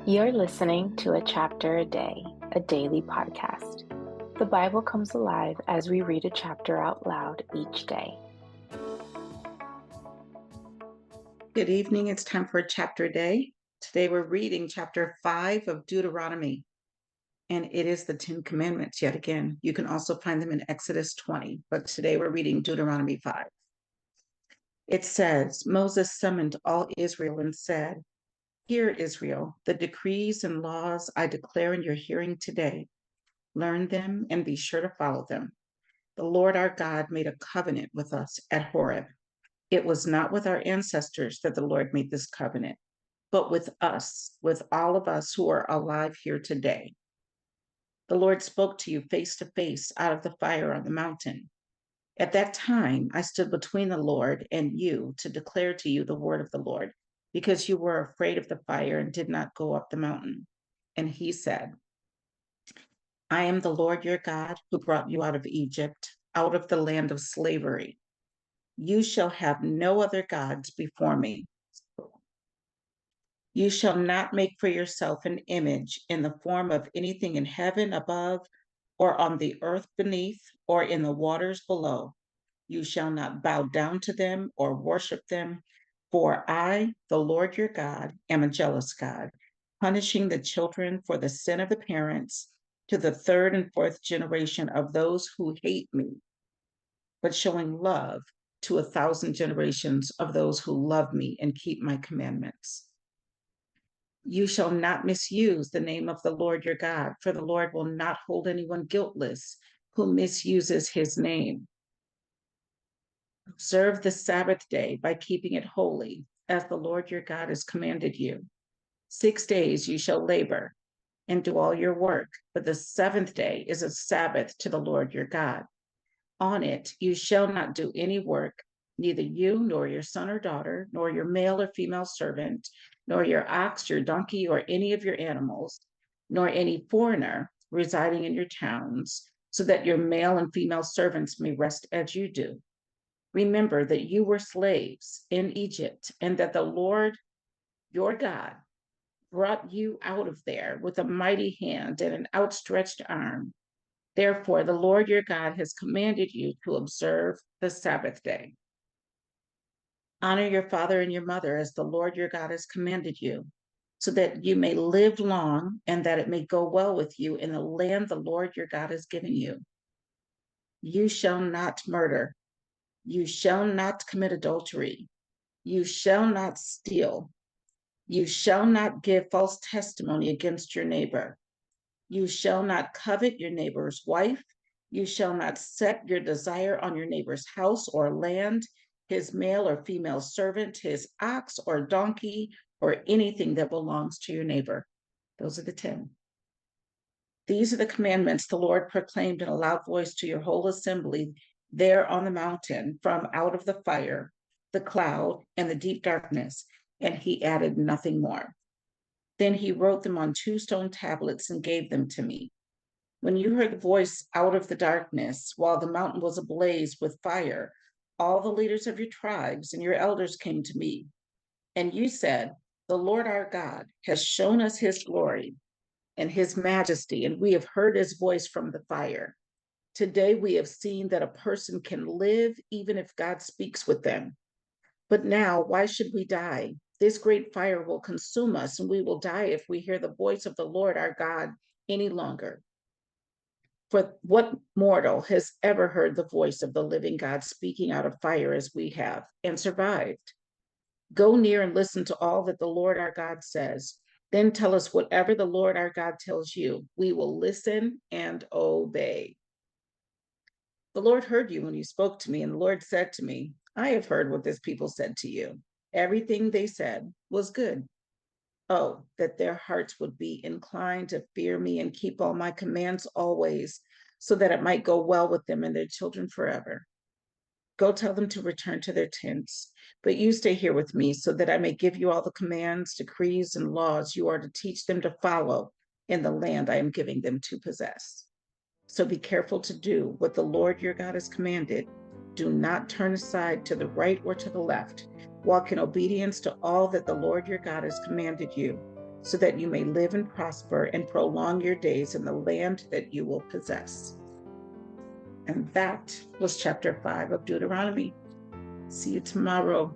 You're listening to A Chapter a Day, a daily podcast. The Bible comes alive as we read a chapter out loud each day. Good evening. It's time for a chapter a day. Today we're reading chapter 5 of Deuteronomy, and it is the 10 Commandments yet again. You can also find them in Exodus 20, but today we're reading Deuteronomy 5. It says, Moses summoned all Israel and said, Hear, Israel, the decrees and laws I declare in your hearing today. Learn them and be sure to follow them. The Lord our God made a covenant with us at Horeb. It was not with our ancestors that the Lord made this covenant, but with us, with all of us who are alive here today. The Lord spoke to you face to face out of the fire on the mountain. At that time, I stood between the Lord and you to declare to you the word of the Lord, because you were afraid of the fire and did not go up the mountain. And he said, I am the Lord your God who brought you out of Egypt, out of the land of slavery. You shall have no other gods before me. You shall not make for yourself an image in the form of anything in heaven above, or on the earth beneath, or in the waters below. You shall not bow down to them or worship them, for I, the Lord your God, am a jealous God, punishing the children for the sin of the parents to the third and fourth generation of those who hate me, but showing love to 1,000 generations of those who love me and keep my commandments. You shall not misuse the name of the Lord your God, for the Lord will not hold anyone guiltless who misuses his name. Observe the Sabbath day by keeping it holy, as the Lord your God has commanded you. 6 days you shall labor and do all your work, but the seventh day is a Sabbath to the Lord your God. On it you shall not do any work, neither you nor your son or daughter, nor your male or female servant, nor your ox, your donkey, or any of your animals, nor any foreigner residing in your towns, so that your male and female servants may rest as you do. Remember that you were slaves in Egypt, and that the Lord your God brought you out of there with a mighty hand and an outstretched arm. Therefore, the Lord your God has commanded you to observe the Sabbath day. Honor your father and your mother as the Lord your God has commanded you, so that you may live long and that it may go well with you in the land the Lord your God has given you. You shall not murder. You shall not commit adultery. You shall not steal. You shall not give false testimony against your neighbor. You shall not covet your neighbor's wife. You shall not set your desire on your neighbor's house or land, his male or female servant, his ox or donkey, or anything that belongs to your neighbor. Those are the 10. These are the commandments the Lord proclaimed in a loud voice to your whole assembly there on the mountain from out of the fire, the cloud, and the deep darkness. And he added nothing more. Then he wrote them on 2 stone tablets and gave them to me. When you heard the voice out of the darkness, while the mountain was ablaze with fire, all the leaders of your tribes and your elders came to me. And you said, The Lord our God has shown us his glory and his majesty, and we have heard his voice from the fire. Today we have seen that a person can live even if God speaks with them. But now, why should we die? This great fire will consume us, and we will die if we hear the voice of the Lord our God any longer. For what mortal has ever heard the voice of the living God speaking out of fire as we have and survived? Go near and listen to all that the Lord our God says. Then tell us whatever the Lord our God tells you. We will listen and obey. The Lord heard you when you spoke to me, and the Lord said to me, I have heard what this people said to you. Everything they said was good. Oh, that their hearts would be inclined to fear me and keep all my commands always, so that it might go well with them and their children forever. Go tell them to return to their tents, but you stay here with me so that I may give you all the commands, decrees, and laws you are to teach them to follow in the land I am giving them to possess. So be careful to do what the Lord your God has commanded. Do not turn aside to the right or to the left. Walk in obedience to all that the Lord your God has commanded you, so that you may live and prosper and prolong your days in the land that you will possess. And that was chapter 5 of Deuteronomy. See you tomorrow.